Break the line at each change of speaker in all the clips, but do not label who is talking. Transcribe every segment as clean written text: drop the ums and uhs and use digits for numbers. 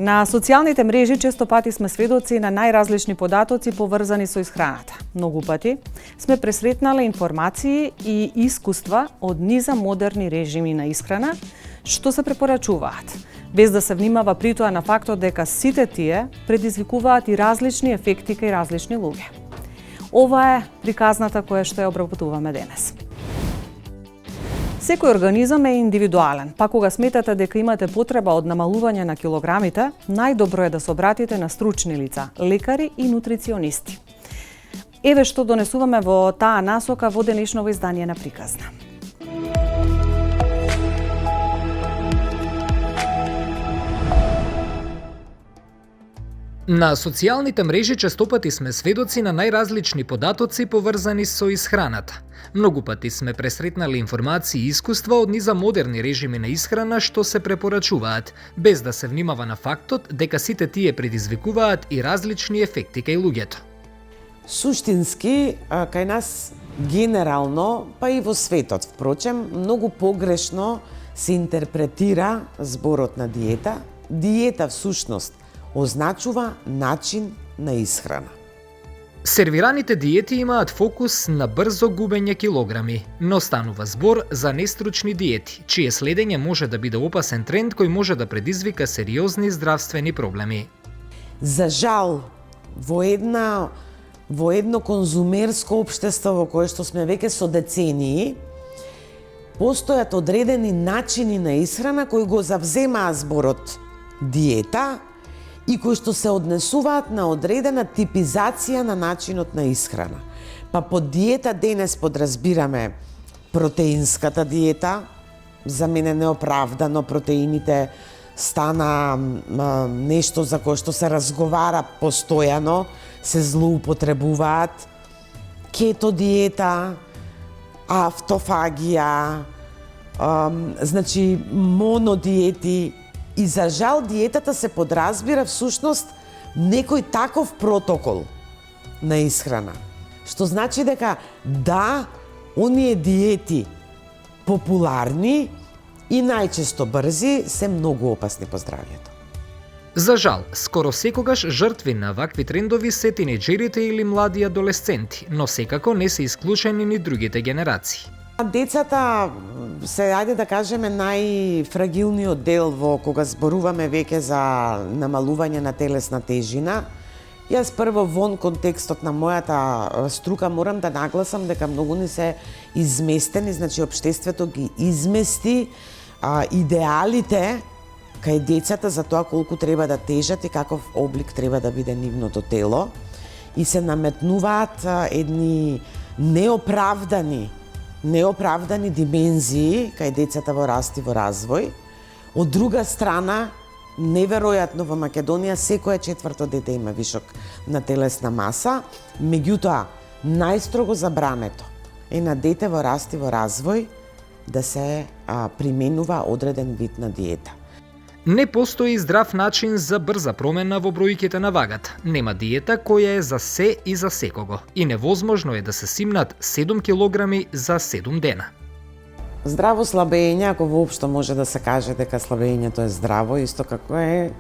На социјалните мрежи често пати сме сведоци на најразлични податоци поврзани со исхраната. Многу пати сме пресретнале информации и искуства од низа модерни режими на исхрана што се препорачуваат, без да се внимава при тоа на фактот дека сите тие предизвикуваат и различни ефекти кај различни луѓе. Ова е приказната која што ја обработуваме денес. Секој организам е индивидуален, па кога сметате дека имате потреба од намалување на килограмите, најдобро е да се обратите на стручни лица, лекари и нутриционисти. Еве што донесуваме во таа насока во денешново издание на Приказна.
На социјалните мрежи честопати сме сведоци на најразлични податоци поврзани со исхраната. Многу пати сме пресретнали информации и искуства од низа модерни режими на исхрана што се препорачуваат, без да се внимава на фактот дека сите тие предизвикуваат и различни ефекти кај луѓето.
Суштински, кај нас генерално, па и во светот, впрочем, многу погрешно се интерпретира зборот на диета. Диета всушност означува начин на исхрана.
Сервираните диети имаат фокус на брзо губење килограми, но станува збор за нестручни диети, чие следење може да биде опасен тренд кој може да предизвика сериозни здравствени проблеми.
За жал, во едно конзумерско општество во кое што сме веќе со децении, постојат одредени начини на исхрана кои го завземаа зборот диета и кои што се однесуваат на одредена типизација на начинот на исхрана. Па под диета денес подразбираме протеинската диета. За мене неоправдано протеините стана нешто за кое што се разговара постојано, се злоупотребуваат. Кето диета, автофагија, значи монодиети. И за жал диетата се подразбира всушност некој таков протокол на исхрана. Што значи дека да, оние диети популарни и најчесто брзи се многу опасни по здравјето.
За жал, скоро секогаш жртви на вакви трендови се тинеџерите или млади адолесценти, но секако не се исклучени ни другите генерации.
Децата се, ајде да кажеме, најфрагилниот дел во кога зборуваме веќе за намалување на телесна тежина. Јас прво вон контекстот на мојата струка морам да нагласам дека многу ни се изместени, значи општеството ги измести идеалите кај децата за тоа колку треба да тежат и каков облик треба да биде нивното тело и се наметнуваат едни неоправдани димензии кај децата во раст и во развој. Од друга страна, неверојатно во Македонија секое четврто дете има вишок на телесна маса, меѓутоа најстрого забрането е на дете во раст и во развој да се применува одреден вид на диета.
Не постои здрав начин за брза промена во бројките на вагата. Нема диета која е за се и за секого. И невозможно е да се симнат 7 килограми за 7 дена.
Здраво слабење, ако воопшто може да се каже дека слабењето е здраво, исто како е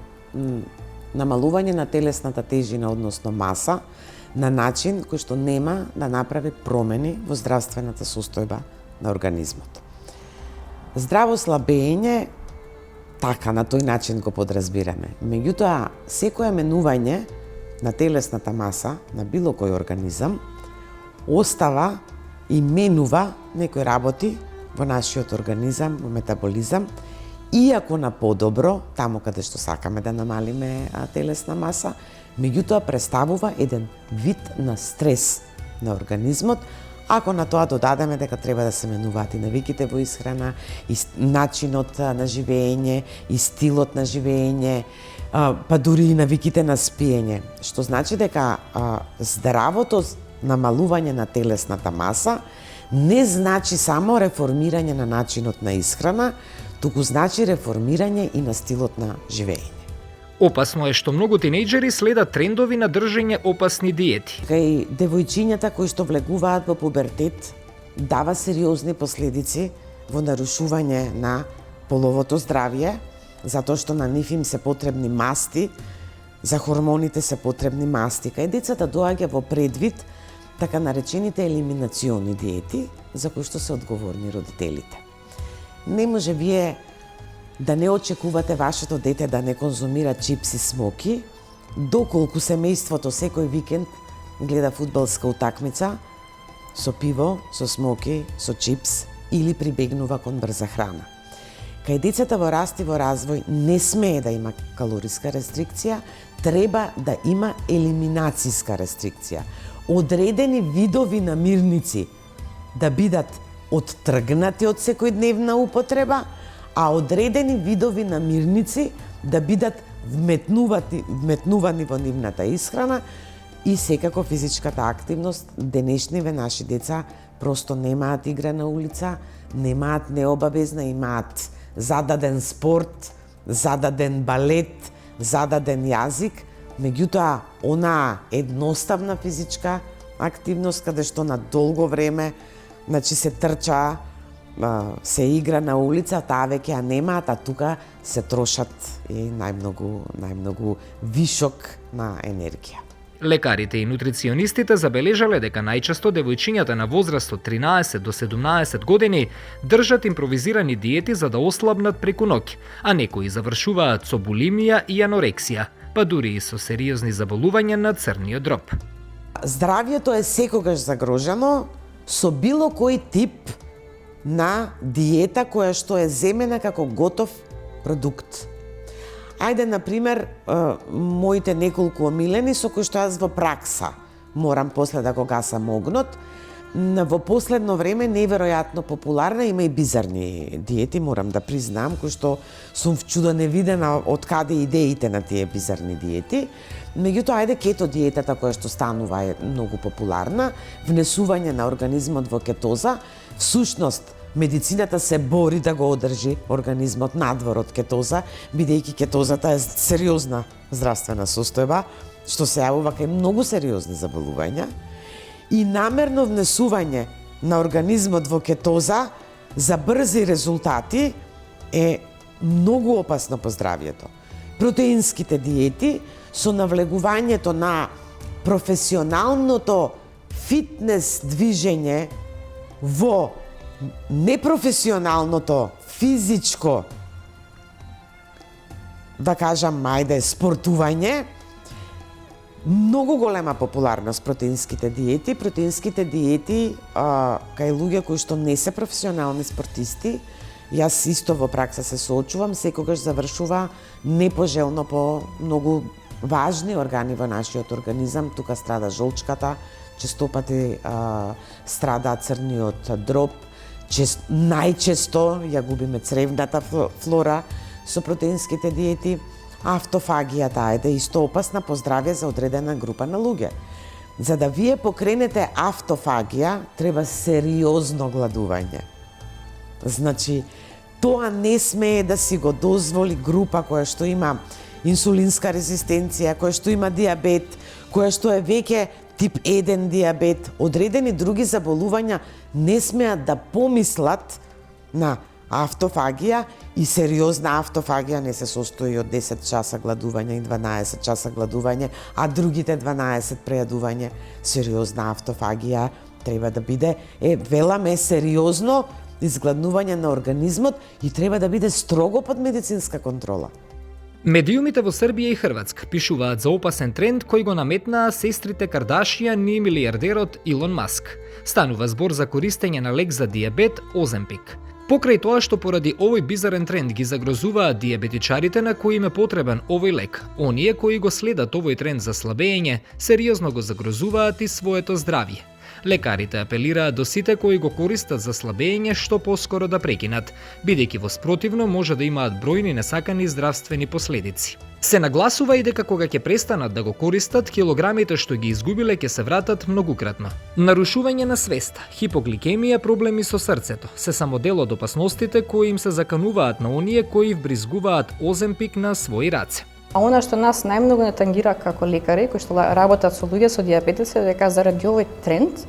намалување на телесната тежина, односно маса, на начин кој што нема да направи промени во здравствената состојба на организмот. Здраво слабење така, на тој начин го подразбираме. Меѓутоа, секое менување на телесната маса на било кој организам остава и менува некои работи во нашиот организам, во метаболизам, иако на подобро, таму каде што сакаме да намалиме телесна маса, меѓутоа представува еден вид на стрес на организмот, ако на тоа додадеме дека треба да се менуваат и навиките во исхрана, и начинот на живење, и стилот на живење, па дури и навиките на спиење. Што значи дека здравото намалување на телесната маса не значи само реформирање на начинот на исхрана, туку значи реформирање и на стилот на живење.
Опасно е што многу тинејџери следат трендови на држење опасни диети.
Кај девојчињата кои што влегуваат во пубертет, дава сериозни последици во нарушување на половото здравје, затоа што на нив им се потребни масти, за хормоните се потребни масти. Кај децата доаѓа во предвид така наречените елиминациони диети, за кои што се одговорни родителите. Не може вие да не очекувате вашето дете да не конзумира чипси, смоки, доколку семејството секој викенд гледа фудбалска утакмица со пиво, со смоки, со чипс или прибегнува кон брза храна. Кај децата во раст и во развој не смее да има калориска рестрикција, треба да има елиминацијска рестрикција. Одредени видови намирници да бидат оттргнати од секојдневна употреба, а одредени видови намирници да бидат вметнувани во нивната исхрана и секако физичката активност. Денешниве наши деца просто немаат игра на улица, немаат необавезна, имаат зададен спорт, зададен балет, зададен јазик, меѓутоа онаа едноставна физичка активност каде што на долго време се трча, се игра на улица, таа веќе ја немаат, а тука се трошат и најмногу вишок на енергија.
Лекарите и нутриционистите забележале дека најчесто девојчињата на возраст од 13 до 17 години држат импровизирани диети за да ослабнат преку ноќ, а некои завршуваат со булимија и анорексија, па дури и со сериозни заболувања на црниот дроб.
Здравјето е секогаш загрожено со било кој тип на диета која што е земена како готов продукт. Ајде, например, моите неколку омилени со кои што јас во пракса морам после да го гасам огнот. Во последно време неверојатно популарна, има и бизарни диети, морам да признам, кои што сум вчудоневидена од каде идеите на тие бизарни диети. Меѓутоа, ајде, кето диетата која што станува е многу популарна, внесување на организмот во кетоза. Всушност, медицината се бори да го одржи организмот надвор од кетоза, бидејќи кетозата е сериозна здравствена состојба, што се јавува кај многу сериозни заболувања. И намерно внесување на организмот во кетоза за брзи резултати е многу опасно по здравјето. Протеинските диети со навлегувањето на професионалното фитнес движење во непрофесионалното физичко, да кажам, ајде, спортување, многу голема популарност протеинските диети. Протеинските диети кај луѓе кои што не се професионални спортисти, јас исто во пракса се соочувам, секогаш завршува непожелно по многу важни органи во нашиот организам. Тука страда жолчката, честопати страда црниот дроб, најчесто ја губиме цревната флора со протеинските диети. Автофагијата е исто опасна по здравје за одредена група на луѓе. За да вие покренете автофагија, треба сериозно гладување. Значи, тоа не смее да си го дозволи група која што има инсулинска резистенција, која што има диабет, која што е веќе тип 1 диабет, одредени други заболувања не смеат да помислат на автофагија, и сериозна автофагија не се состои од 10 часа гладување и 12 часа гладување, а другите 12 прејадување. Сериозна автофагија треба да биде, веламе, сериозно изгладнување на организмот и треба да биде строго под медицинска контрола.
Медиумите во Србија и Хрватска пишуваат за опасен тренд кој го наметнаа сестрите Кардашијан и милијардерот Илон Маск. Станува збор за користење на лек за диабет Оземпик. Покрај тоа што поради овој бизарен тренд ги загрозуваат диабетичарите на кои им е потребен овој лек, оние кои го следат овој тренд за слабење, сериозно го загрозуваат и своето здравје. Лекарите апелираат до сите кои го користат за слабење што поскоро да прекинат, бидејќи во спротивно може да имаат бројни несакани здравствени последици. Се нагласува и дека кога ќе престанат да го користат, килограмите што ги изгубиле ќе се вратат многукратно. Нарушување на свеста, хипогликемија, проблеми со срцето се само дел од опасностите кои им се закануваат на оние кои вбризгуваат Оземпик на своји раце.
А она што нас најмногу не тангира како лекари кои што работат со луѓе со диабетес е дека заради овој тренд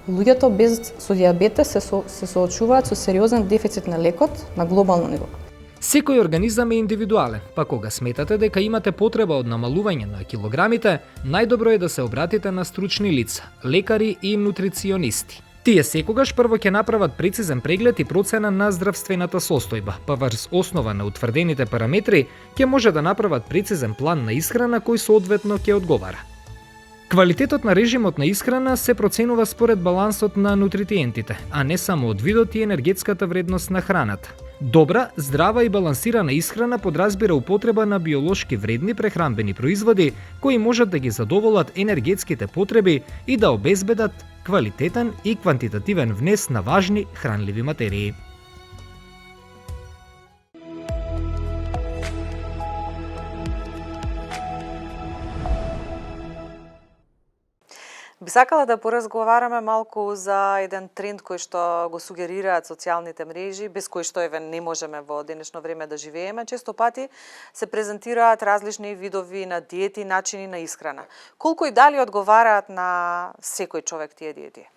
луѓето со диабетес се соочуваат со сериозен дефицит на лекот на глобално ниво.
Секој организам е индивидуален, па кога сметате дека имате потреба од намалување на килограмите, најдобро е да се обратите на стручни лица, лекари и нутриционисти. Тие секогаш прво ќе направат прецизен преглед и процена на здравствената состојба, па врз основа на утврдените параметри ќе може да направат прецизен план на исхрана кој соодветно ќе одговара. Квалитетот на режимот на исхрана се проценува според балансот на нутритиентите, а не само од видот и енергетската вредност на храната. Добра, здрава и балансирана исхрана подразбира употреба на биолошки вредни прехранбени производи кои можат да ги задоволат енергетските потреби и да обезбедат квалитетен и квантитативен внес на важни хранливи материи.
Би сакала да поразговараме малку за еден тренд кој што го сугерираат социјалните мрежи, без кој што не можеме во денешно време да живееме. Често пати се презентираат различни видови на диети, начини на исхрана. Колку и дали одговараат на секој човек тие диети?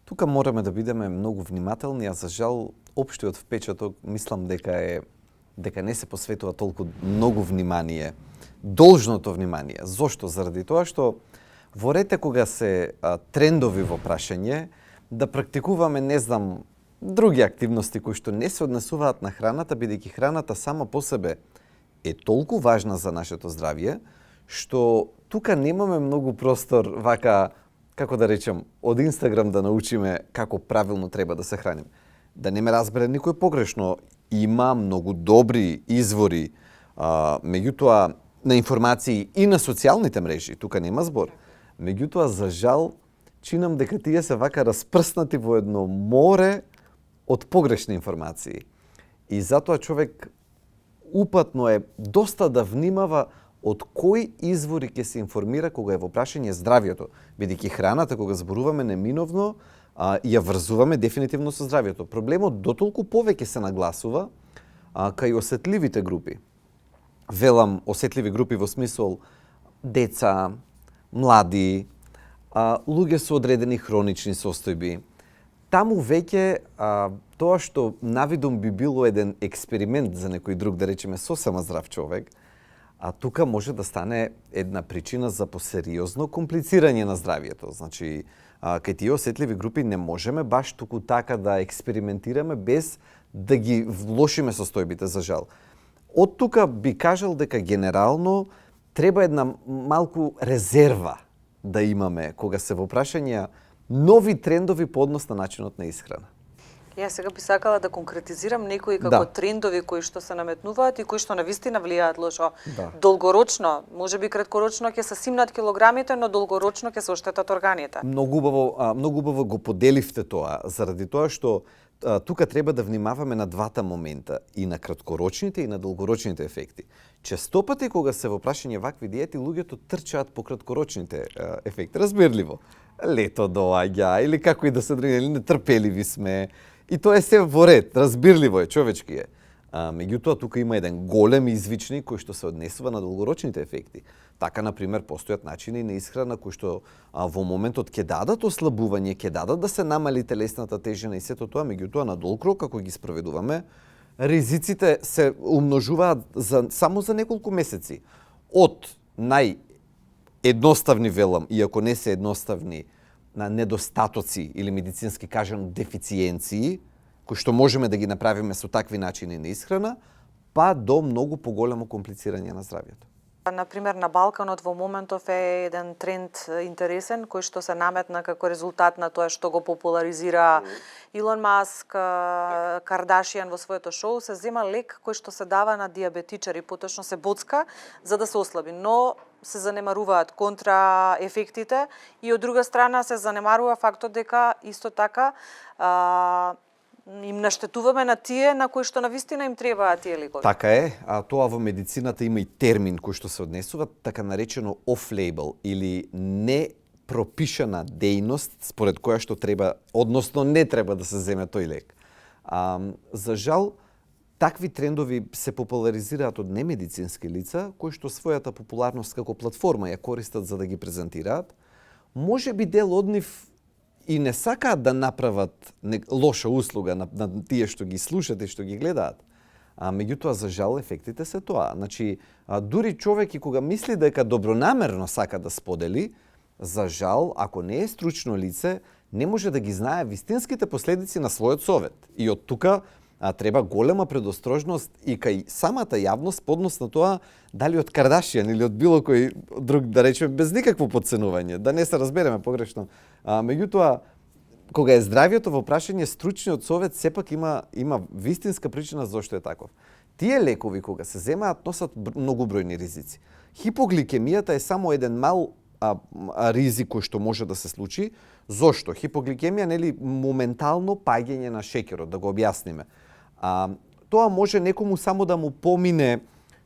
Тука мораме да бидеме многу внимателни, а за жал општиот впечаток мислам дека не се посветува толку многу внимание, должното внимание. Зошто? Заради тоа што во рете кога се трендови во прашање, да практикуваме, други активности кои што не се однесуваат на храната, бидејќи храната сама по себе е толку важна за нашето здравје, што тука немаме многу простор, вака, како да речем, од Инстаграм да научиме како правилно треба да се храним. Да не ме разбере никој погрешно, има многу добри извори, меѓутоа на информации и на социјалните мрежи, тука нема збор. Меѓутоа, за жал, чинам дека тие се вака распрснати во едно море од погрешни информации. И затоа човек упатно е доста да внимава од кои извори ќе се информира кога е во прашање здравјето, бидејќи храната кога зборуваме неминовно ја врзуваме дефинитивно со здравјето. Проблемот дотолку повеќе се нагласува кај осетливите групи. Велам осетливи групи во смисол деца, млади, луѓе со одредени хронични состојби. Таму веќе тоа што навидум би било еден експеримент за некој друг, да речеме сосема здрав човек, тука може да стане една причина за посериозно комплицирање на здравјето. Значи, кај тие осетливи групи не можеме баш туку така да експериментираме без да ги влошиме состојбите, за жал. Од тука би кажал дека генерално треба една малку резерва да имаме кога се во прашање нови трендови по однос на начинот на исхрана.
Јас сега би сакала да конкретизирам некои како трендови кои што се наметнуваат и кои што навистина влијаат лошо. Долгорочно, можеби краткорочно ќе се симнат килограмите, но долгорочно ќе се оштетат органите.
Многу убаво го поделивте тоа, заради тоа што тука треба да внимаваме на двата момента, и на краткорочните и на долгорочните ефекти. Често пати кога се во прашање вакви диети, луѓето трчаат по краткорочните ефекти, разбирливо. Лето доаѓа или како и да се други, или нетрпеливи сме. И тоа е се во ред, разбирливо е, човечки е. Меѓутоа, тука има еден голем извичник кој што се однесува на долгорочните ефекти. Така, например, постојат начини на исхрана кои што во моментот ќе дадат ослабување, ќе дадат да се намали телесната тежина и сето тоа, меѓутоа на долг рок, како ги спроведуваме, ризиците се умножуваат само за неколку месеци. Од наједноставни, велам, иако не се едноставни, на недостатоци или медицински кажано дефициенции, кои што можеме да ги направиме со такви начини на исхрана, па до многу поголемо комплицирање на здравјето.
Например, на Балканот во моментов е еден тренд интересен, кој што се наметна како резултат на тоа што го популаризира Илон Маск, Кардашијан во своето шоу, се зема лек кој што се дава на диабетичари, поточно се боцка за да се ослаби, но се занемаруваат контраефектите и од друга страна се занемарува фактот дека исто така им наштетуваме на тие на кои што навистина им требаат тие лекови.
Така е, тоа во медицината има и термин кој што се однесува, така наречено off-label или не пропишана дејност според која што треба, односно не треба да се земе тој лек. За жал, такви трендови се популаризираат од немедицински лица кои што својата популарност како платформа ја користат за да ги презентираат. Може би дел од нив и не сакаат да направат лоша услуга на тие што ги слушат и што ги гледаат. меѓутоа за жал ефектите се тоа. Значи, дури човек и кога мисли дека добронамерно сака да сподели, за жал, ако не е стручно лице, не може да ги знае вистинските последици на својот совет. И од тука треба голема предострожност и кај самата јавност по однос на тоа дали од Кардашијан или од било кој друг, да речеме, без никакво подценување, да не се разбереме погрешно. Меѓутоа, кога е здравието во прашање, стручниот совет сепак има вистинска причина зошто е таков. Тие лекови кога се земаат носат многобројни ризици. Хипогликемијата е само еден мал ризик кој што може да се случи. Зошто? Хипогликемија, нели, моментално паѓање на шеќерот, да го објасниме. Тоа може некому само да му помине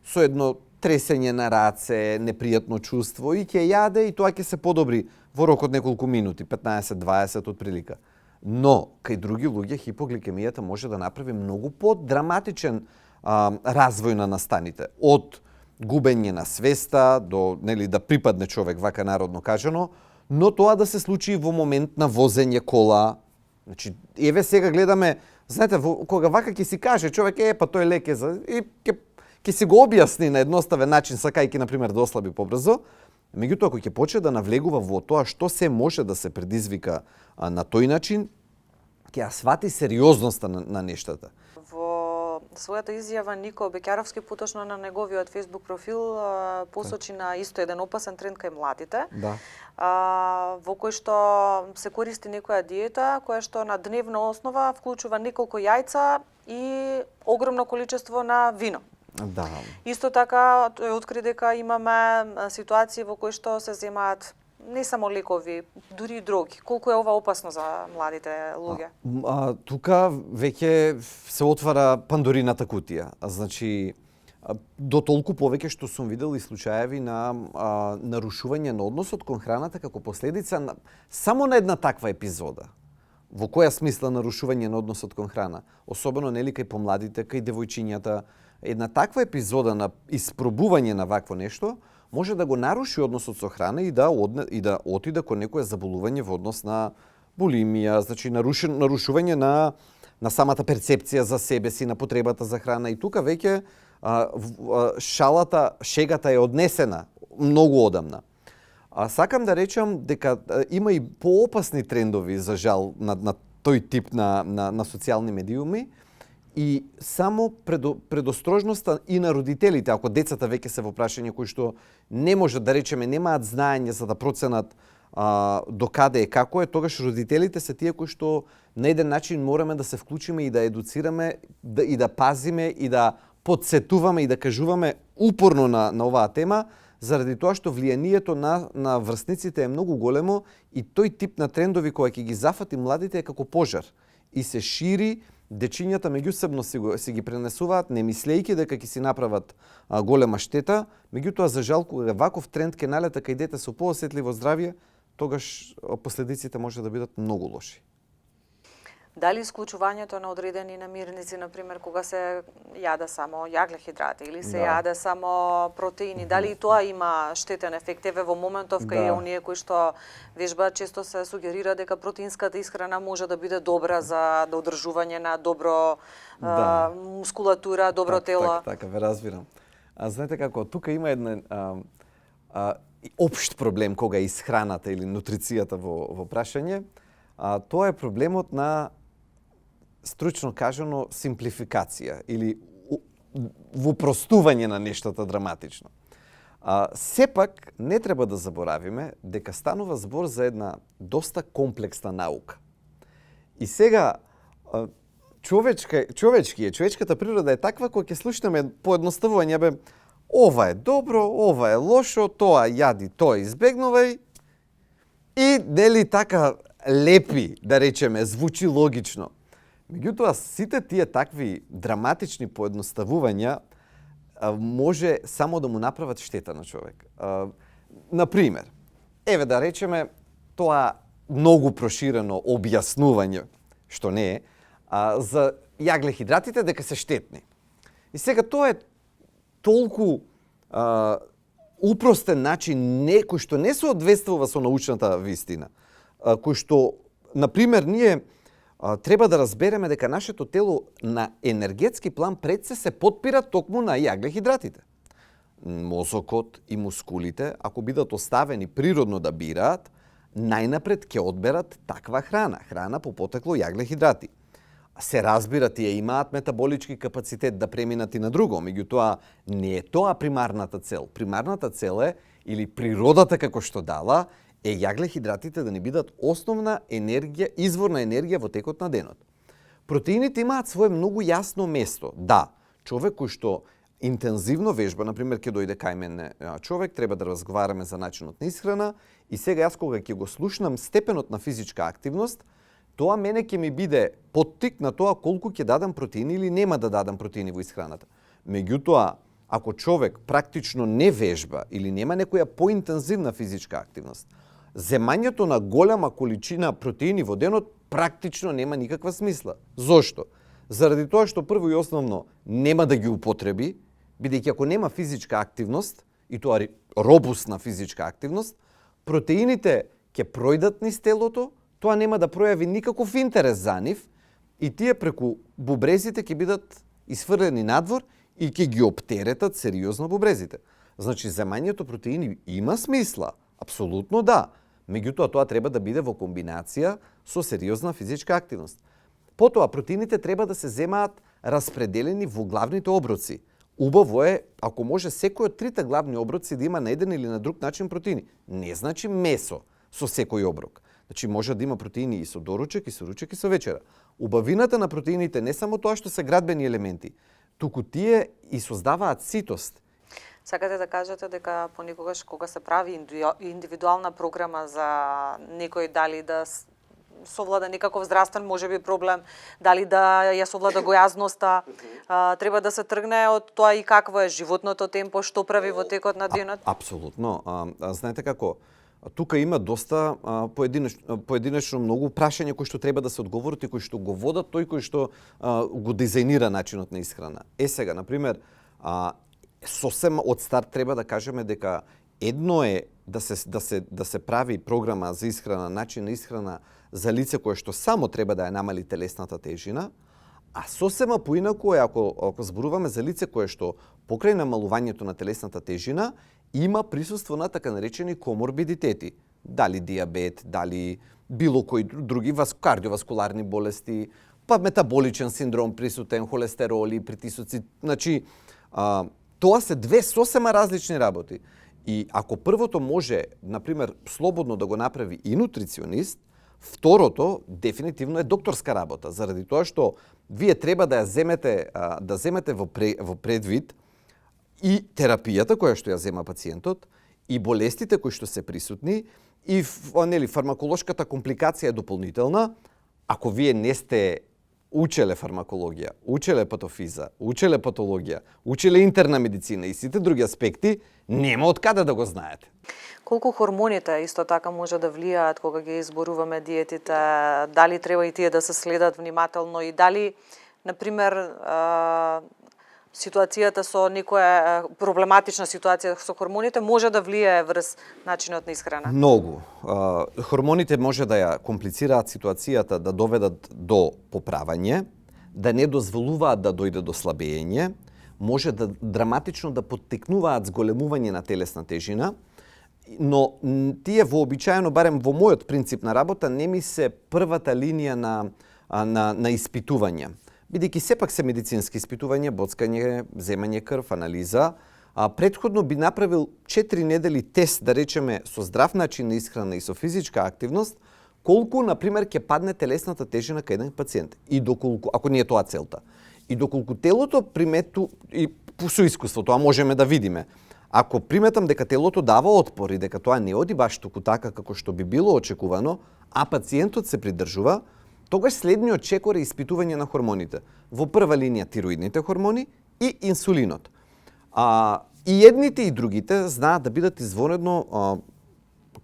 со едно тресење на раце, непријатно чувство и ќе јаде и тоа ќе се подобри во рок од неколку минути, 15-20 од прилика. Но, кај други луѓе, хипогликемијата може да направи многу поддраматичен развој на настаните. Од губење на свеста до, нели, да припадне човек, вака народно кажано, но тоа да се случи во момент на возење кола. Значи, еве сега гледаме, знаете, кога вака ќе си каже човек, па тој лек е за... и ќе си го објасни на едноставен начин, сакајќи, например, да ослаби побрзо. Меѓутоа, ако ќе почне да навлегува во тоа што се може да се предизвика на тој начин, ќе ја свати сериозноста на нештата.
Во својата изјава Нико Бекјаровски поточно на неговиот Facebook профил посочи на исто еден опасен тренд кај младите.
Да.
Во кој што се користи некоја диета која што на дневна основа вклучува неколку јајца и огромно количество на вино.
Да.
Исто така тој откри дека имаме ситуации во кои што се земаат не само лекови, дури и дроги. Колку е ова опасно за младите луѓе?
Тука веќе се отвара Пандорината кутија. Значи, до толку повеќе што сум видел и случаеви на нарушување на односот кон храната како последица само на една таква епизода. Во која смисла нарушување на односот кон храна? Особено, нели, кај помладите, кај девојчињата. Една таква епизода на испробување на вакво нешто може да го наруши односот со храна и да отиде кон некое заболување во однос на булимија, значи нарушување на самата перцепција за себе си, на потребата за храна. И тука веќе шегата е однесена многу одамна. Сакам да речам дека има и поопасни трендови, за жал, на тој тип на социјални медиуми. И само предострожноста и на родителите, ако децата веќе се во прашање кои што не можат, да речеме, немаат знаење за да проценат до каде е, како е, тогаш родителите се тие кои што на еден начин мораме да се вклучиме и да едуцираме, и да пазиме, и да подсетуваме и да кажуваме упорно на оваа тема, заради тоа што влијанието на врсниците е многу големо и тој тип на трендови кои ќе ги зафати младите е како пожар и се шири. Дечињата меѓусебно си ги пренесуваат, не мислејќи дека ќе си направат голема штета, меѓутоа за жал кога ваков тренд ќе налета кај дете со поосетливо здравје, тогаш последиците може да бидат многу лоши.
Дали исклучувањето на одредени намирници, например, кога се јаде само јаглехидрати или се јаде само протеини, дали и тоа има штетен ефект? Еве во моментов кај оние кои што вежбаат, често се сугерира дека протеинската исхрана може да биде добра за одржување на добро мускулатура, добро тело.
Така, ве разбирам. Знаете како, тука има еден општ проблем кога е исхраната или нутрицијата во прашање. Тоа е проблемот на, стручно кажано, симплификација или вопростување на нештата драматично. Сепак не треба да заборавиме дека станува збор за една доста комплексна наука. И сега човечката природа е таква која ќе слушнеме поедноставување, ова е добро, ова е лошо, тоа јади, тоа избегнувај и нели така лепи, да речеме, звучи логично. Меѓутоа, сите тие такви драматични поедноставувања може само да му направат штета на човек. Например, еве да речеме, тоа многу проширено објаснување, што не е, за јаглехидратите дека се штетни. И сега тоа е толку упростен начин кој што не се одвествува со научната вистина, кој што, например, ние треба да разбереме дека нашето тело на енергетски план пред се потпира токму на јаглехидратите. Мозокот и мускулите, ако бидат оставени природно да бираат, најнапред ќе одберат таква храна по потекло јаглехидрати. Се разбира, тие имаат метаболички капацитет да преминат и на друго, меѓутоа не е тоа примарната цел. Примарната цел е, или природата како што дала, е јаглехидратите да не бидат основна енергија, изворна енергија во текот на денот. Протеините имаат свое многу јасно место. Да, човек кој што интензивно вежба, например, ќе дојде кај мене човек, треба да разговараме за начинот на исхрана и сега јас кога ќе го слушнам степенот на физичка активност, тоа мене ќе ми биде поттик на тоа колку ќе дадам протеини или нема да дадам протеини во исхраната. Меѓутоа, ако човек практично не вежба или нема некоја поинтензивна физичка активност, земањето на голема количина протеини во денот практично нема никаква смисла. Зошто? Заради тоа што прво и основно нема да ги употреби, бидејќи ако нема физичка активност, и тоа робусна физичка активност, протеините ќе пројдат низ телото, тоа нема да пројави никаков интерес за нив и тие преку бубрезите ќе бидат исфрлени надвор и ќе ги оптеретат сериозно бубрезите. Значи, земањето протеини има смисла, апсолутно да, меѓутоа тоа треба да биде во комбинација со сериозна физичка активност. Потоа, протеините треба да се земаат распределени во главните оброци. Убаво е, ако може секој од трите главни оброци да има на еден или на друг начин протеини. Не значи месо со секој оброк. Значи може да има протеини и со доручек, и со ручек, и со вечера. Убавината на протеините не само тоа што се градбени елементи, туку тие и создаваат ситост.
Сакате да кажете дека понекогаш кога се прави индивидуална програма за некој дали да совлада некаков здравствен можеби проблем, дали да ја совлада гојазноста, треба да се тргне од тоа и какво е животното темпо, што прави во текот на денот?
Апсолутно. Знаете како, тука има доста поединечно многу прашања кои што треба да се одговорат и кои што го водат тој кој што го дизајнира начинот на исхрана. Сега, например, сосема од старт треба да кажеме дека едно е да се прави програма за исхрана, начин на исхрана за лице кое што само треба да ја намали телесната тежина, а сосема поинаку е ако зборуваме за лице кое што покрај намалувањето на телесната тежина има присуство на така наречени коморбидитети, дали диабет, дали било кои други кардиоваскуларни болести, па метаболичен синдром присутен, холестероли, притисоци, значи тоа се две сосема различни работи. И ако првото може, например, слободно да го направи и нутриционист, второто дефинитивно е докторска работа, заради тоа што вие треба да ја земете во предвид и терапијата која што ја зема пациентот, и болестите кои што се присутни, и фармаколошката компликација е дополнителна. Ако вие не сте учеле фармакологија, учеле патофиза, учеле патологија, учеле интерна медицина и сите други аспекти, нема од каде да го знаете.
Колку хормоните исто така може да влијаат кога ги изборуваме диетите, дали треба и тие да се следат внимателно и дали, например, ситуацијата со некоја проблематична ситуација со хормоните може да влијае врз начинот на исхрана?
Многу. Хормоните може да ја комплицираат ситуацијата, да доведат до поправање, да не дозволуваат да дојде до слабење, може да драматично да поттикнуваат зголемување на телесна тежина, но тие вообичаено, барем во мојот принцип на работа, не ми се првата линија на испитување. Бидејќи сепак се медицински испитувања, боцкање, земање крв, анализа, претходно би направил 4 недели тест, да речеме, со здрав начин на исхрана и со физичка активност, колку, например, ќе падне телесната тежина кај еден пациент. И доколку, ако не е тоа целта. И доколку телото примету, и со искуство, тоа можеме да видиме, ако приметам дека телото дава отпор и дека тоа не оди баш туку така како што би било очекувано, а пациентот се придржува, тогаш следниот чекор е испитување на хормоните. Во прва линија тироидните хормони и инсулинот. И едните и другите знаат да бидат извонредно,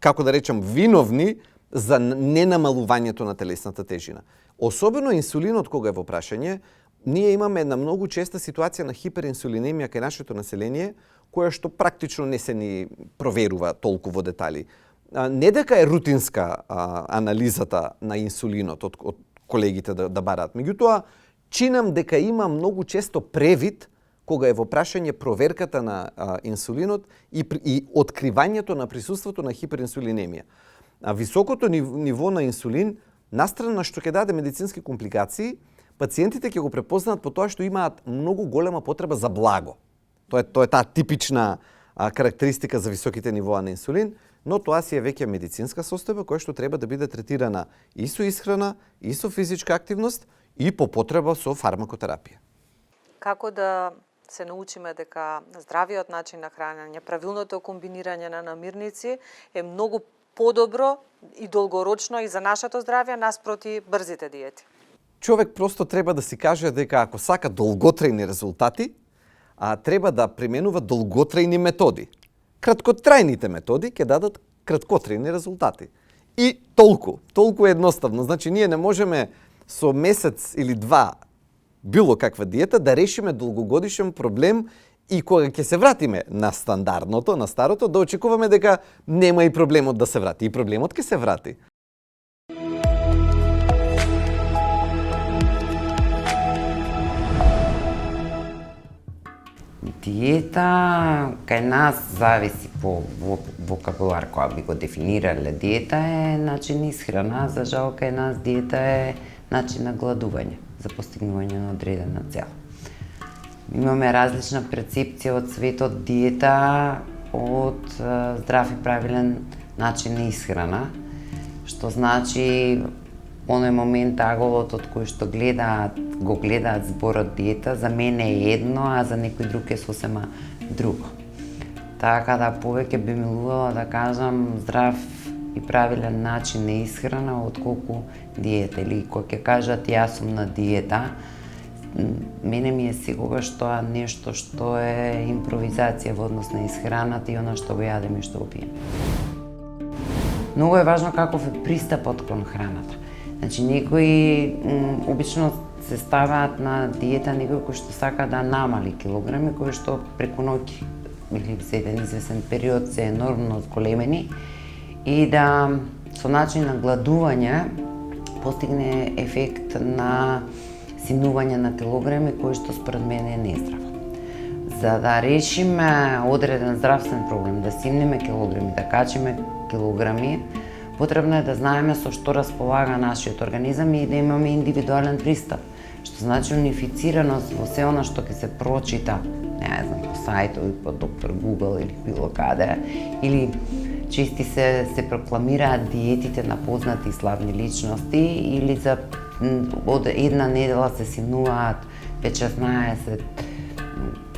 како да речам, виновни за ненамалувањето на телесната тежина. Особено инсулинот кога е во прашање, ние имаме една многу честа ситуација на хиперинсулинемија кај нашето население, која што практично не се ни проверува толку во детали. Не дека е рутинска анализата на инсулинот од колегите да бараат. Меѓутоа, чинам дека има многу често превид кога е во прашање проверката на инсулинот и откривањето на присуството на хиперинсулинемија. А високото ниво на инсулин, настрана што ќе даде медицински компликации, пациентите ќе го препознаат по тоа што имаат многу голема потреба за благо. Тоа е таа типична карактеристика за високите нивоа на инсулин, но тоа си е веќе медицинска состојба која што треба да биде третирана и со исхрана, и со физичка активност, и по потреба со фармакотерапија.
Како да се научиме дека здравиот начин на хранење, правилното комбинирање на намирници е многу подобро и долгорочно и за нашето здравје наспроти брзите диети?
Човек просто треба да си каже дека ако сака долготрајни резултати, треба да применува долготрајни методи. Краткотрајните методи ќе дадат краткотрајни резултати. И толку едноставно. Значи, ние не можеме со месец или два било каква диета да решиме долгогодишен проблем и кога ќе се вратиме на стандардното, на старото, да очекуваме дека нема и проблемот да се врати. И проблемот ќе се врати.
Диета кај нас зависи по вокабулар која би го дефинирале. Диета е начин исхрана, за жал кај нас диета е начин на гладување за постигнување на одредена цел. Имаме различна перцепција од светот диета од здрав и правилен начин на исхрана, што значи оној момент аголот од кој што го гледаат зборот диета, за мене е едно, а за некој друг е сосема друго. Така да повеќе би милувала да кажам здрав и правилен начин на исхрана отколку диета. Или кога ќе кажат јас сум на диета, мене ми е секогаш тоа нешто што е импровизација во однос на исхраната и она што го јадем и што го пием. Многу е важно каков е пристапот кон храната. Значи, некои обично се ставаат на диета некои кои што сака да намали килограми, кои што преку ноќ или за еден извесен период се енормно зголемени и да со начин на гладување постигне ефект на симнување на килограми кои што според мене е нездраво. За да решиме одреден здравствен проблем, да симнеме килограми, да качиме килограми, потребно е да знаеме со што располага нашиот организам и да имаме индивидуален пристап, што значи унифицираност во се она што ќе се прочита, не знам, по сајтови, по доктор Google или било каде, или чести се прокламираат диетите на познати и славни личности, или за од една недела се симнуваат 15-16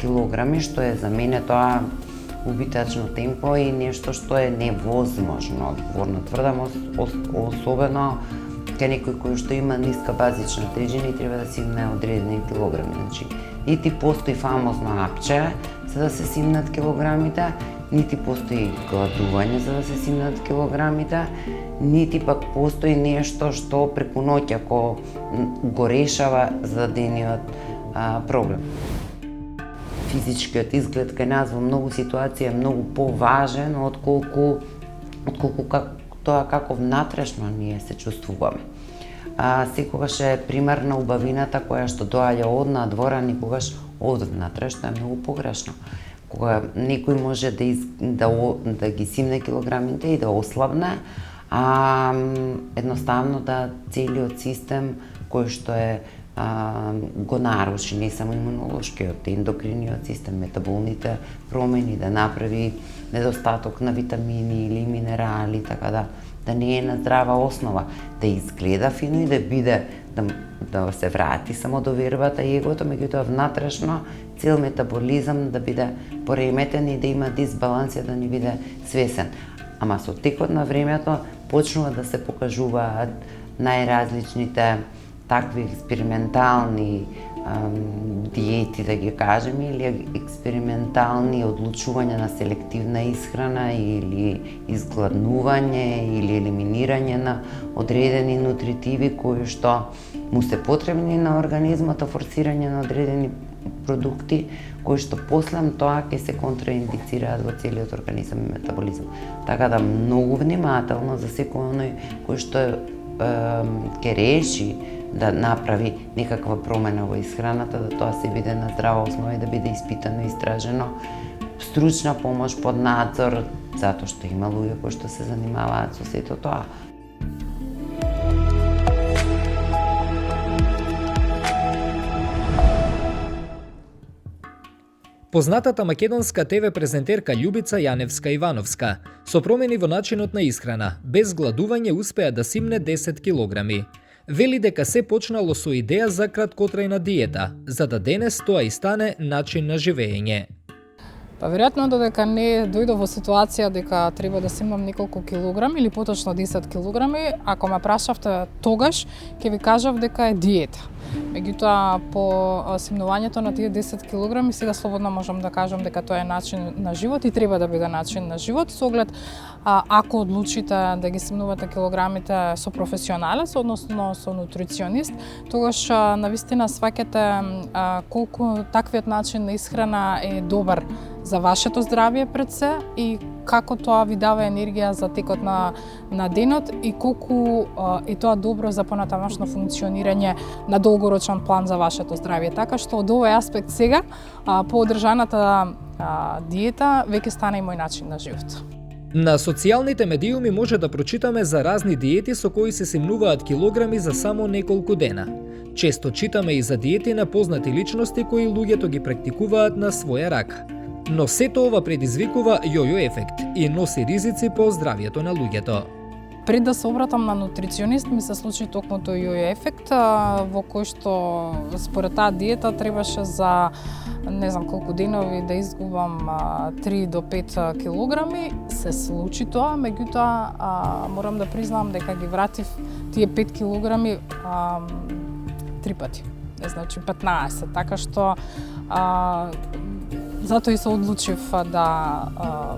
килограми, што е за мене тоа убитачно темпо и нешто што е невозможно. Одговорно тврдам, особено кај некој кој што има ниска базична тежина и треба да симне одредени килограми. Значи, нити постои фамозно апче за да се симнат килограмите, нити постои гладување за да се симнат килограмите, нити пак постои нешто што преку ноќ ако го решава зададениот проблем. Физичкиот изглед кај нас во многу ситуации е многу поважен отколку тоа како внатрешно ние се чувствуваме. Секогаш е примерна убавината која што доаѓа од надвор, а никогаш од внатре, што е многу погрешно. Кога некој може да ги симне килограмите и да ослабне, а едноставно да целиот систем кој што е го наруши, не само имунолошкиот, ендокриниот систем, метаболните промени, да направи недостаток на витамини или минерали, така да не е на здрава основа, да изгледа фино и да биде, да се врати самодовербата и егото, меѓутоа внатрешно цел метаболизам да биде пореметен и да има дисбаланс и да не биде свесен. Ама со текот на времето почнува да се покажуваат најразличните такви експериментални диети, да ги кажеме, или експериментални одлучувања на селективна исхрана или изгладнување или елиминирање на одредени нутритиви кои што му се потребни на организмот, форсирање на одредени продукти кои што после тоа ќе се контраиндицираат во целиот организам и метаболизам. Така да многу внимателно за секој оној кој што ќе реши да направи некаква промена во исхраната, да тоа се биде на здрава основа и да биде испитано и истражено, стручна помош под надзор, затоа што има луѓе кои што се занимаваат со сето тоа.
Познатата македонска ТВ презентерка Љубица Јаневска-Ивановска со промени во начинот на исхрана, без гладување успеа да симне 10 килограми. Вели дека се почнало со идеја за краткотрајна диета, за да денес тоа и стане начин на живење.
Па веројатно додека не дојдов во ситуација дека треба да симнам неколку килограми или поточно 10 килограми, ако ме прашавте тогаш, ќе ви кажав дека е диета. Меѓутоа, по симнувањето на тие 10 килограми, сега слободно можам да кажам дека тоа е начин на живот и треба да биде начин на живот, со оглед ако одлучите да ги симнувате килограмите со професионалец, односно со нутриционист, тогаш навистина сваќате колку таквиот начин на исхрана е добар за вашето здравје пред се и како тоа ви дава енергија за текот на денот и колку е тоа добро за понатамошно функционирање на долгорочен план за вашето здравје. Така што од овој аспект сега, по одржаната диета, веќе стана и мој начин на живот.
На социјалните медиуми може да прочитаме за разни диети со кои се симнуваат килограми за само неколку дена. Често читаме и за диети на познати личности кои луѓето ги практикуваат на своја рака. Но сето ова предизвикува јојо ефект и носи ризици по здравјето на луѓето.
Пред да се обратам на нутриционист, ми се случи токму тој јојо ефект, во кој што според таа диета требаше за не знам колку денови да изгубам 3 до 5 килограми. Се случи тоа, меѓутоа морам да признам дека ги вратив тие 5 килограми 3 пати. Значи 15, така што затоа и се одлучив да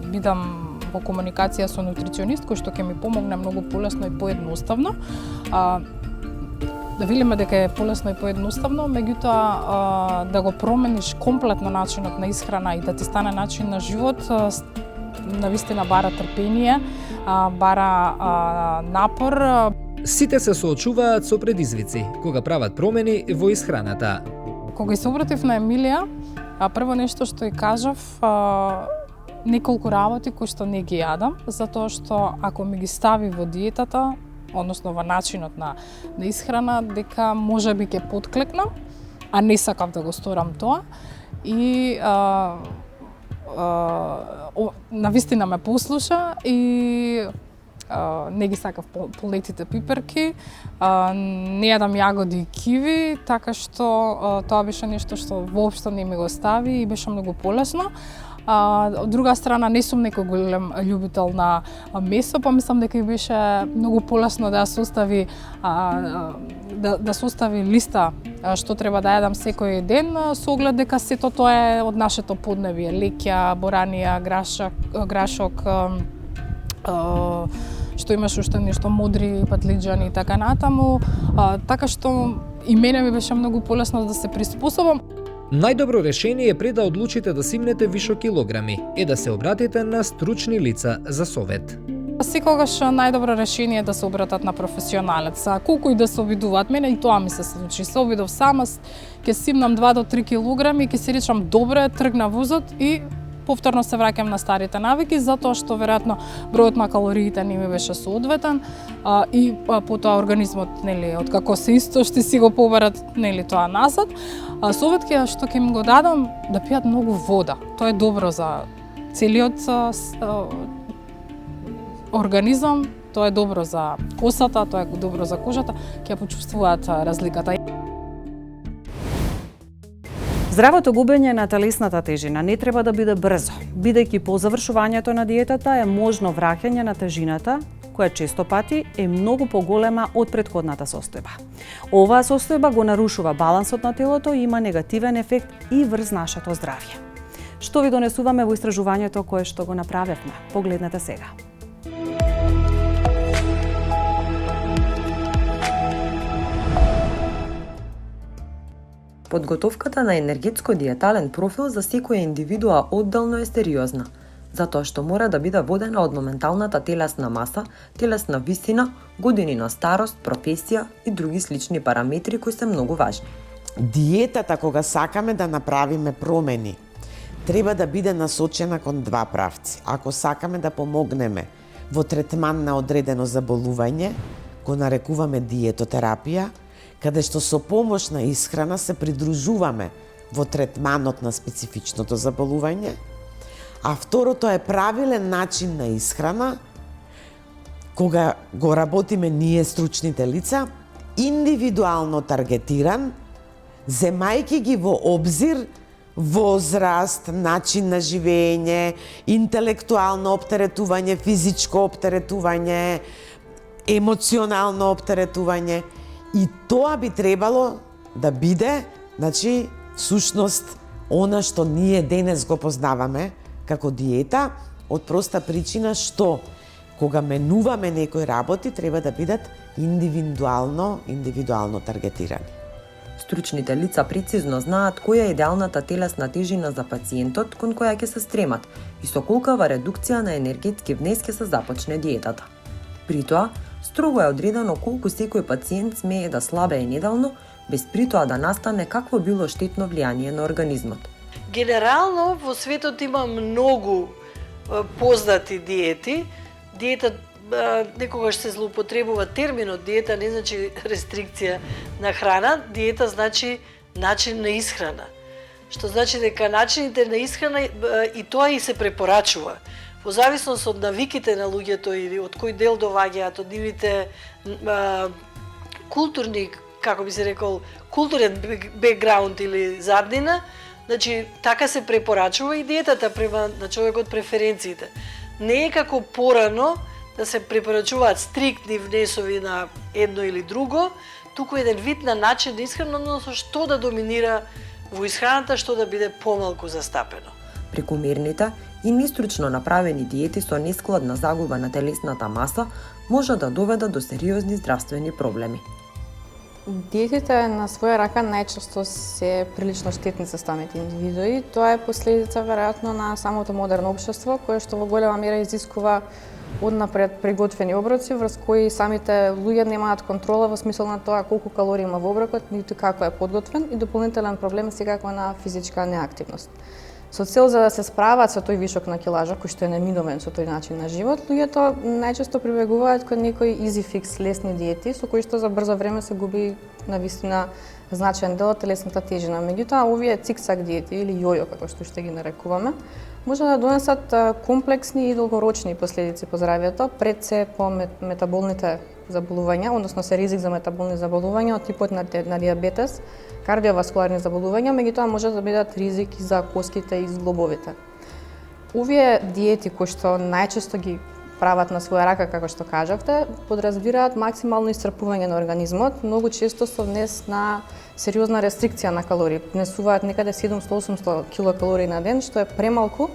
бидам во комуникација со нутриционист кој што ќе ми помогне многу полесно и поедноставно. Да велиме дека е полесно и поедноставно, меѓутоа да го промениш комплетно начинот на исхрана и да ти стане начин на живот, навистина бара трпение, бара напор.
Сите се соочуваат со предизвици кога прават промени во исхраната.
Кога се обратив на Емилија, прво нешто што ја кажав, неколку работи кои што не ги јадам, затоа што ако ми ги стави во диетата, односно во начинот на исхрана, дека можеби ќе потклекнам, а не сакав да го сторам тоа. И навистина ме послуша и не ги сакав полетите пиперки, не јадам јагоди и киви, така што тоа беше нешто што воопшто не ми го стави и беше многу полесно. Од друга страна, не сум некој голем љубител на месо, па мислам дека беше многу полесно да состави да состави листа што треба да јадам секој ден, со оглед дека сето тоа е од нашето поднебие: леќа, боранија, грашок, што имаш уште нешто модри, патлиџани и така натаму, така што и мене ми беше многу полесно да се приспособам.
Најдобро решение пред да одлучите да симнете вишо килограми е да се обратите на стручни лица за совет.
Секогаш најдобро решение е да се обратат на професионалец. Колку и да се обидуваат, мене и тоа ми се случи. Се обидов сама, ќе симнам 2 до 3 килограми, ќе си речам добре, тргна возот и повторно се враќам на старите навики, затоа што веројатно бројот на калориите не ми беше соодветен и потоа организмот, нели, откако се истошти си го побарат, нели, тоа назад. Совет што ќе им го дадам, да пијат многу вода. Тоа е добро за целиот организам, тоа е добро за косата, тоа е добро за кожата, ќе почувствуваат разликата.
Здравото губење на телесната тежина не треба да биде брзо, бидејќи по завршувањето на диетата е можно враќање на тежината, која често пати е многу поголема од претходната состојба. Оваа состојба го нарушува балансот на телото и има негативен ефект и врз нашето здравје. Што ви донесуваме во истражувањето кое што го направевме? Погледнете сега.
Подготовката на енергетско-диетален профил за секоја индивидуа одделно е сериозна. затоа што мора да биде водена од моменталната телесна маса, телесна висина, години на старост, професија и други слични параметри кои се многу важни.
Диетата, кога сакаме да направиме промени, треба да биде насочена кон два правци. Ако сакаме да помогнеме во третман на одредено заболување, го нарекуваме диетотерапија, каде што со помош на исхрана се придружуваме во третманот на специфичното заболување, а второто е правилен начин на исхрана, кога го работиме ние стручните лица, индивидуално таргетиран, земајќи ги во обзир возраст, начин на живење, интелектуално оптеретување, физичко оптеретување, емоционално оптеретување. И тоа би требало да биде, значи, всушност, она што ние денес го познаваме како диета, од проста причина што кога менуваме некои работи, треба да бидат индивидуално таргетирани.
Стручните лица прецизно знаат која е идеалната телесна тежина за пациентот кон која ќе се стремат и со колкава редукција на енергетски внес ќе се започне диетата. При тоа, строго е одредено колку секој пациент смее да слабее неделно, без при тоа да настане какво било штетно влијание на организмот.
Генерално во светот има многу познати диети. Диета некогаш се злоупотребува терминот диета, не значи рестрикција на храна, диета значи начин на исхрана. Што значи дека начините на исхрана и тоа и се препорачува. Во зависност од навиките на луѓето или од кој дел доваѓаат, од нивните културни, како би се рекол, културен бекграунд или заднина, значи така се препорачува и диетата према на човекот преференциите. Не е како порано да се препорачуваат стриктни внесови на едно или друго, туку еден вид на начин на исхрана, односно што да доминира во исхраната, што да биде помалку застапено.
Прекумерните и нестручно направени диети со нескладна загуба на телесната маса може да доведат до сериозни здравствени проблеми.
Диетите на своја рака најчесто се прилично штетни за самите индивидуи. Тоа е последица веројатно на самото модерно општество, кое што во голема мера изискува однапред приготвени оброци, врз кои самите луѓе немаат контрола во смисол на тоа колку калории има во оброкот, ниту како е подготвен, и дополнителен проблем секако на физичка неактивност. Со цел за да се справат со тој вишок на килажа, кој што е неминовен со тој начин на живот, луѓето најчесто прибегуваат кон некои easy fix лесни диети, со кои што за брзо време се губи навистина значаен дел од телесната тежина. Меѓутоа, овие цикцак диети или јојо, како што ще ги нарекуваме, може да донесат комплексни и долгорочни последици по здравјето, пред се по метаболните заболувања, односно се ризик за метаболни заболувања од типот на диабетес, кардиоваскуларни заболувања, меѓутоа може да бидат ризики за коските и зглобовите. Овие диети кои што најчесто ги прават на своја рака, како што кажавте, подразбираат максимално исцрпување на организмот, многу често со внес на сериозна рестрикција на калории. Внесуваат некаде 700-800 килокалории на ден, што е премалку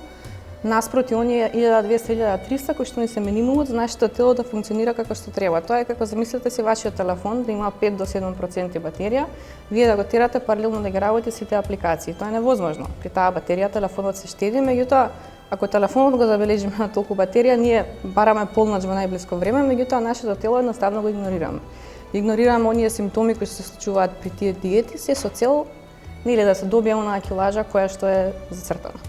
наспроти оние 1200-1300 кои што ни се минимумот за нашето тело да функционира како што треба. Тоа е како замислете си вашиот телефон да има 5 до 7% батерија, вие да го терате паралелно да ги работи сите апликации. Тоа е невозможно. При таа батерија телефонот се штеди, меѓутоа ако телефонот го забележиме на толку батерија, ние бараме полноќ во најблиско време, меѓутоа нашето тело едноставно го игнорираме. Игнорираме оние симптоми кои се случуваат при тие диети, се со цел нели да се добие онаа килажа која што е зацртана.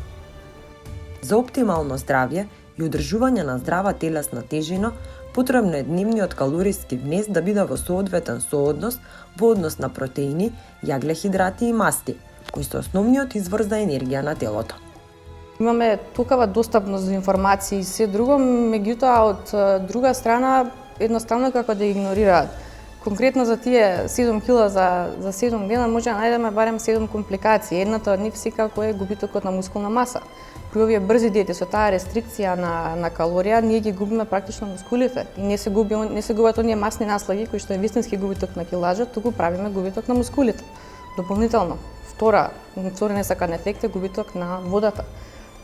За оптимално здравје и одржување на здрава телесна тежина, потребно е дневниот калориски внес да биде во соодветен сооднос во однос на протеини, јаглехидрати и масти, кои се основниот извор за енергија на телото.
Имаме токава достапност до информации и се друго, меѓутоа од друга страна едноставно како да игнорираат. Конкретно за тие 7 кила за 7 дена може да најдеме барем 7 компликации. Едната од нив секако е губитокот на мускулна маса. При овие брзи диети со таа рестрикција на калорија, ние ги губиме практично мускулите и не се губат оние масни наслаги кои што е вистински губиток на килажа, туку правиме губиток на мускулите. Дополнително, втори несакан ефект е губиток на водата.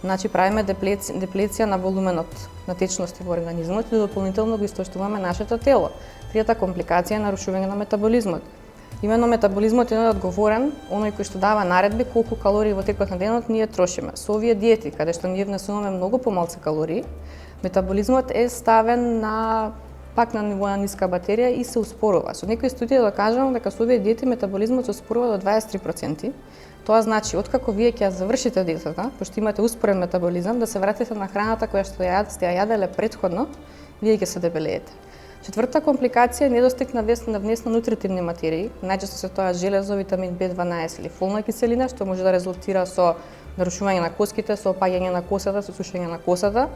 Значи правиме деплеција на волуменот на течности во организмот и дополнително го истоштуваме нашето тело. Третата компликација е нарушување на метаболизмот. Именно метаболизмот е одговорен, оној кој што дава наредби колку калории во текот на денот ние трошиме. Со овие диети, каде што ние внесуваме многу помалку калории, метаболизмот е ставен на пак на ниво на ниска батерија и се успорува. Со некои студии докажано дека со овие диети метаболизмот се успорува до 23%. Тоа значи, откако вие ќе ја завршите диетата, пошто имате успорен метаболизам, да се вратите на храната која што сте ја јаделе претходно, вие ќе се дебелеете. Четврта компликација е недостиг на внес на нутритивни материи, најчесто се тоа железо, витамин B12 или фолна киселина, што може да резултира со нарушување на коските, со опаѓање на косата, со сушење на косата.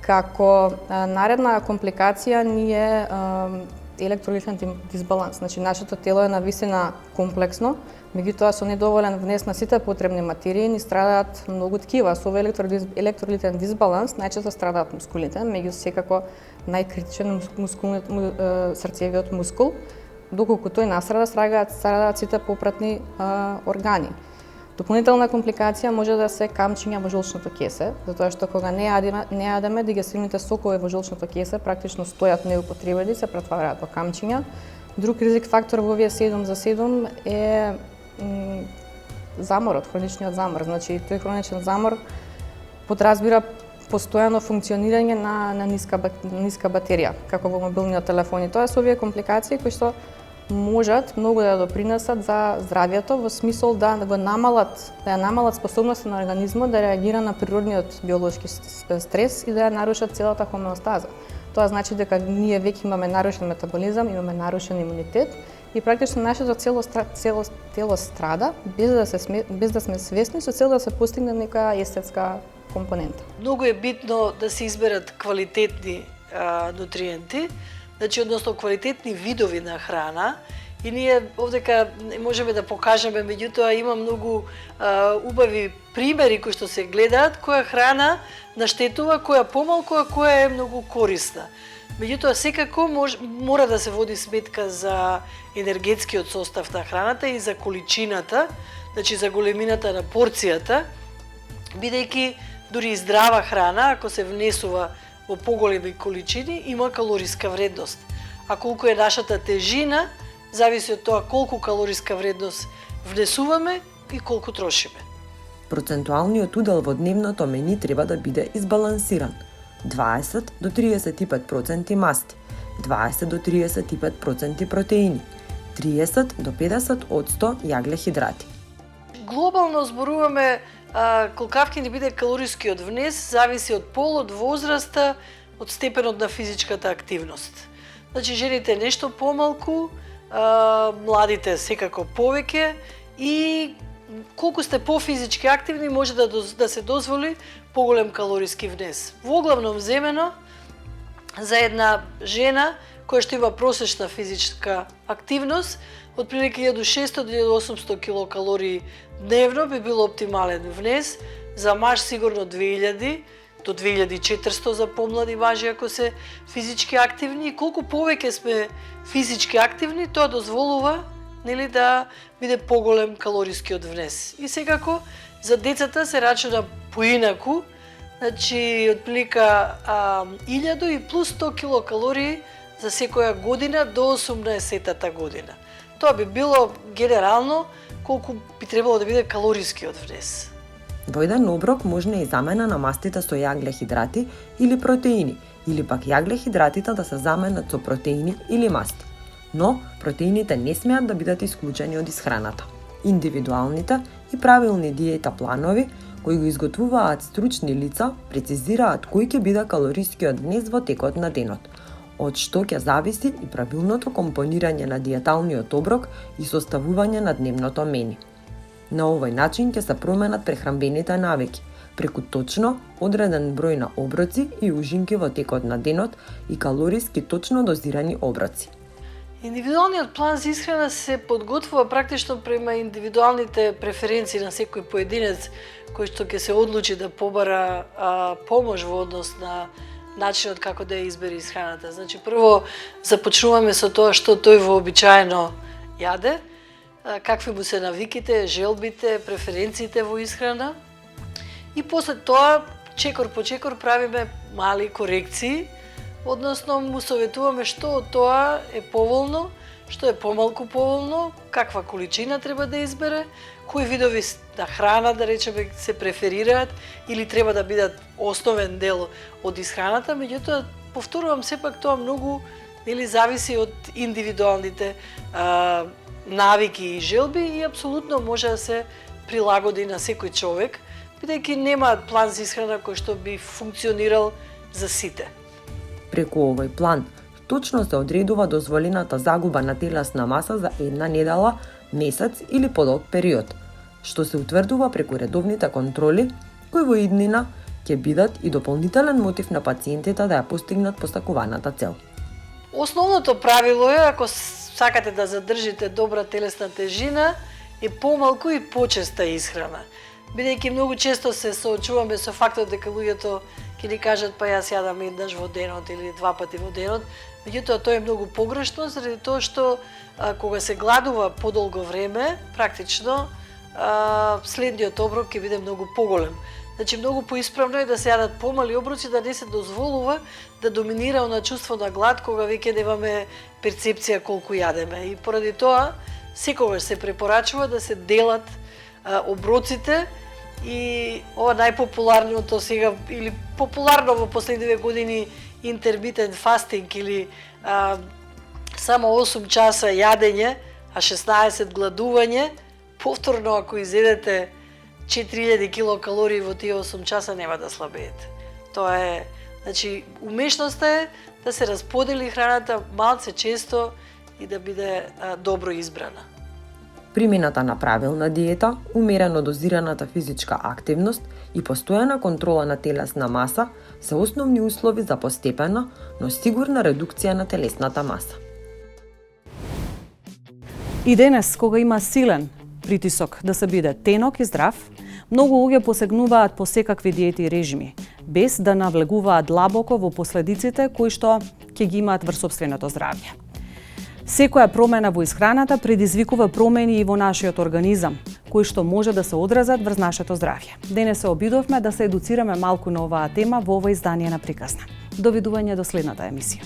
Како наредна компликација ни е електролитен дисбаланс. Значи, нашето тело е нависина комплексно, меѓутоа со недоволен внес на сите потребни материи ни страдаат многу ткива. Со овој електролитен дисбаланс најчесто страдаат мускулите, меѓу секако најкритичен срцевиот мускул, доколку тој настрада, страдаат сите попратни органи. Дополнителна компликација може да се камчиња во жолчното кесе, затоа што кога не јадеме, дигестивните сокови во жолчното кесе практично стојат неупотребени, се претвараат во камчиња. Друг ризик фактор во овие 7 за 7 е заморот, хроничниот замор. Значи, тој хроничен замор подразбира постојано функционирање на ниска батерија, како во мобилниот телефон. И тоа се овие компликации кои што можат многу да допринесат за здравјето во смисол да ја намалат способноста на организмот да реагира на природниот биолошки стрес и да ја нарушат целата хомеостаза. Тоа значи дека ние веќе имаме нарушен метаболизам, имаме нарушен имунитет и практично нашето тело страда без да сме свесни со цел да се постигне некоја естетска компонента.
Многу е битно да се изберат квалитетни нутриенти, значи односно квалитетни видови на храна, и ние овдека можеме да покажеме, меѓутоа има многу убави примери кои што се гледаат, која храна наштетува, која помалку, а која е многу корисна. Меѓутоа секако мора да се води сметка за енергетскиот состав на храната и за количината, значи за големината на порцијата, бидејќи дури и здрава храна, ако се внесува во поголеми количини, има калориска вредност. А колку е нашата тежина, зависи од тоа колку калориска вредност внесуваме и колку трошиме.
Процентуалниот удел во дневното мени треба да биде избалансиран. 20 до 35% масти, 20 до 35% протеини, 30 до 50% јаглехидрати.
Глобално зборуваме колкавки ни биде калорискиот внес, зависи од пол, од возраста, од степенот на физичката активност. Значи, жените нешто помалку, младите секако повеќе и колку сте пофизички активни може да се дозволи поголем калориски внес. Воглавном земено, за една жена која што има просечна физичка активност, отприлike 1600 до 1800 килокалории дневно би било оптимален внес, за маж сигурно 2000 до 2400 за помлади мажи ако се физички активни. И колку повеќе сме физички активни, тоа дозволува да биде поголем калорискиот внес. И секако за децата се рачуна поинаку, значи отприлike 1000 и плюс 100 килокалории за секоја година до 18-тата година. Тоа би било генерално колку би требало да биде калорискиот внес.
Во еден оброк можна и замена на мастите со јаглехидрати или протеини, или пак јаглехидратите да се заменат со протеини или масти. Но протеините не смеат да бидат исклучени од исхраната. Индивидуалните и правилни диета планови кои го изготвуваат стручни лица прецизираат кој ќе биде калорискиот внес во текот на денот, од што ќе зависи и правилното компонирање на диеталниот оброк и составување на дневното мени. На овој начин ќе се променат прехранбените навики, преку точно одреден број на оброци и ужинки во текот на денот и калориски точно дозирани оброци.
Индивидуалниот план за исхрана се подготвува практично према индивидуалните преференции на секој поединец кој што ќе се одлучи да побара помош во однос на начинот како да ја избере исхраната. Значи, прво започнуваме со тоа што тој вообичаено јаде, какви му се навиките, желбите, преференциите во исхрана. И после тоа, чекор по чекор, правиме мали корекции односно му советуваме што од тоа е поволно, што е помалку поволно, каква количина треба да избере, кои видови на храна, да речеме, се преферираат или треба да бидат основен дел од исхраната, меѓутоа, повторувам, сепак тоа многу зависи од индивидуалните навики и желби и апсолутно може да се прилагоди на секој човек, бидејќи нема план за исхрана кој што би функционирал за сите.
Преку овој план точно се одредува дозволената загуба на телесна маса за една недела, месец или подолг период, што се утврдува преку редовните контроли, кои во иднина ќе бидат и дополнителен мотив на пациентите да ја постигнат постакуваната цел.
Основното правило е, ако сакате да задржите добра телесна тежина, е помалку и почеста исхрана. Бидејќи многу често се соочуваме со фактот дека луѓето ќе ни кажат па јас јадам еднаш во денот или два пати во денот, меѓутоа тоа е многу погрешно заради тоа што кога се гладува подолго време, практично следниот оброк ќе биде многу поголем. Значи многу поисправно е да се јадат помали оброци, да не се дозволува да доминира она чувство на глад кога веќе немаме перцепција колку јадеме. И поради тоа секогаш се препорачува да се делат оброците и ова најпопуларното сега или популарно во последниве години интермитент фастинг или само 8 часа јадење, а 16 гладување, повторно ако изедете 4000 килокалории во тие 8 часа нема да слабеете. Тоа е, значи, умешноста е да се расподели храната малце често и да биде добро избрана.
Примената на правилна диета, умерено дозираната физичка активност и постојана контрола на телесна маса се основни услови за постепена, но сигурна редукција на телесната маса.
И денес, кога има силен притисок да се биде тенок и здрав, многу луѓе посегнуваат по секакви диети и режими, без да навлегуваат длабоко во последиците кои што ќе ги имаат врз сопственото здравје. Секоја промена во исхраната предизвикува промени и во нашиот организам, кои што може да се одразат врз нашето здравје. Денес се обидовме да се едуцираме малку на оваа тема во ова издание на Приказна. Довидување до следната емисија.